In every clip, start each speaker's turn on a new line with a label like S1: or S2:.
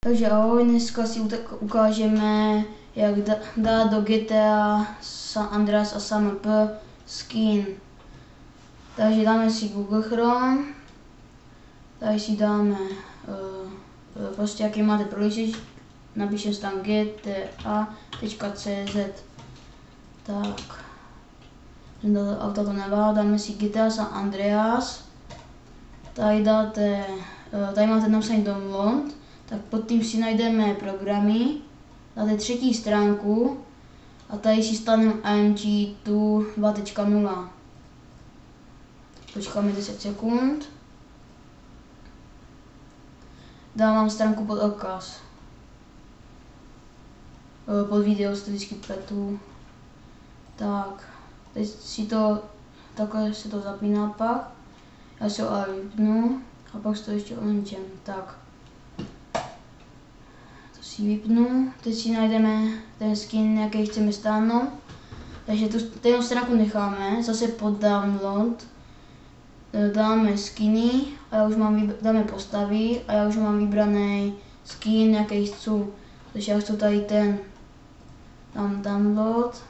S1: Takže ahoj, dneska si ukážeme, jak dát do GTA San Andreas a SMP skin. Takže dáme si Google Chrome, tady si dáme prostě jaký máte prohlížeč, napíšeme si tam gta.cz. Tak, auta to nevá, dáme si GTA San Andreas, tady máte napsaný download. Tak pod tím si najdeme programy, dáte třetí stránku a tady si staneme AMG 2.0. Počkáme 10 sekund. Dávám stránku pod odkaz. Pod video staticky pletu. Tak, teď si to, takhle se to zapíná pak. Já se ho vypnu a pak si to ještě omenčím. Tak. Si vypnu, teď si najdeme ten skin, jaký chceme stáhnout, takže tu stránku necháme, zase pod download, dáme skiny a já už dáme postavy a já už mám vybraný skin, jaký chci, takže já chci tady dám download,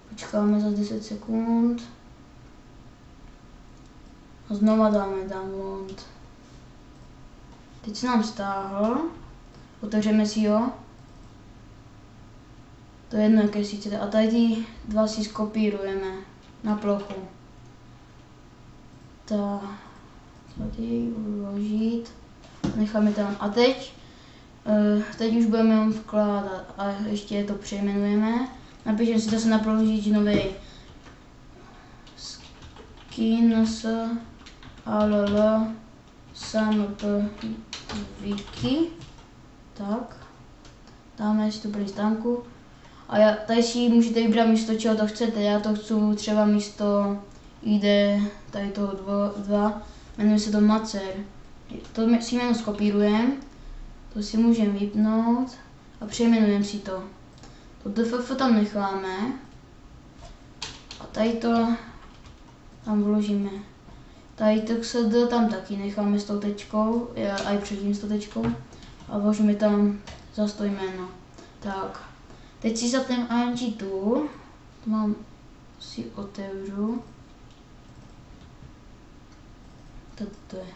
S1: počkáme za 10 sekund a znova dáme download. Teď se nám stáhl, otevřeme si ho, to je jedno, jaké si chcete, a tady ty dva si skopírujeme na plochu. Tak, tady uložit, necháme tam a teď už budeme vkládat a ještě to přejmenujeme. Napíšeme si zase na prohlížeč nový skin SMP Wiki, tak, dáme si tu první stránku a tady si můžete vybrat místo čeho to chcete, já to chci třeba místo ID tady toho 2, jmenuje se to Macer, to si jméno skopírujeme, to si můžeme vypnout a přejmenujeme si to, DFF tam necháme a tady to tam vložíme. Tady TXD tam taky necháme s tou tečkou, a i předtím s tou tečkou a vložíme tam zase to jméno. Tak, teď si zapneme AMG tu, si otevřu. Toto je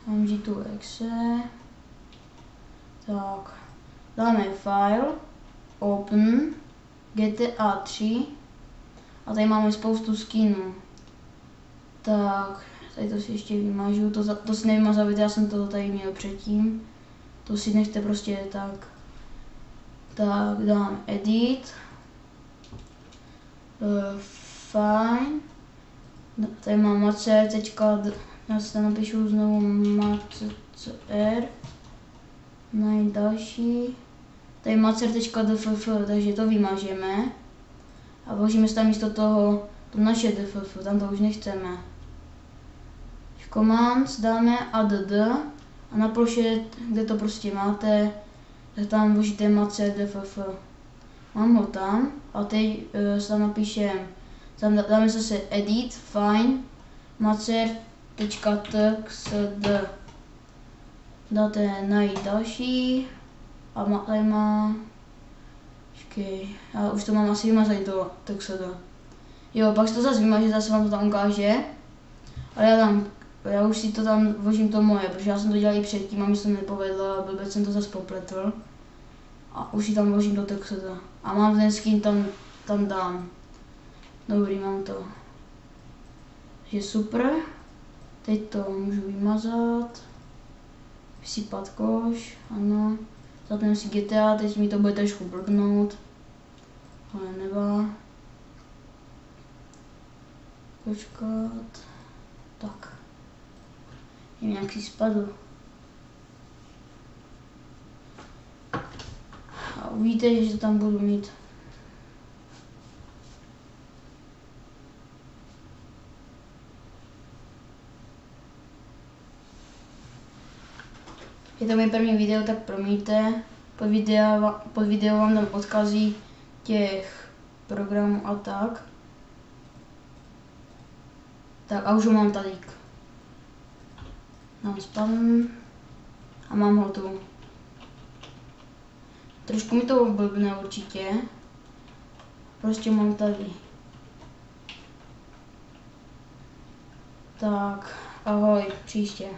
S1: AMG tu exe. Tak, dáme file, open, GTA 3. A tady máme spoustu skinů. Tak, tady to si ještě vymažu, to si nevymazavit, já jsem to tady měl předtím. To si nechte prostě tak. Tak, dám edit. Fine. Tady mám macer, já si tam napíšu znovu macer. Další. Tady macer.dff, takže to vymažeme. A vložíme si tam místo toho to naše DFF, tam to už nechceme. V commands dáme add a na ploše, kde to prostě máte, tak tam vložíte macer DFF. Mám ho tam a teď tam napíšem, tam dáme zase edit, fine, macer.txd. Dáte najít další a tady má já už to mám asi vymazat to TXD. Jo, pak se to zase vymaže, zase vám to tam ukáže. Ale já už si to tam vložím to moje, protože já jsem to dělal i předtím a mi se to nepovedlo a blbec jsem to zase popletl. A už si tam vložím do TXD. A mám ten skin tam dám. Dobrý, mám to. Takže super. Teď to můžu vymazat. Vysypat koš, ano. Zapneme si GTA, teď mi to bude trošku blbnout. Ale nevá. Počkat. Tak. Je nějaký spadl. A uvidíte, že to tam budu mít. Je to moje první video, tak promiňte. Pod video vám dám odkazy těch programů a tak. Tak a už ho mám tady. Dám spawn a mám ho tu. Trošku mi to blbne určitě. Prostě mám tady. Tak, ahoj, příště.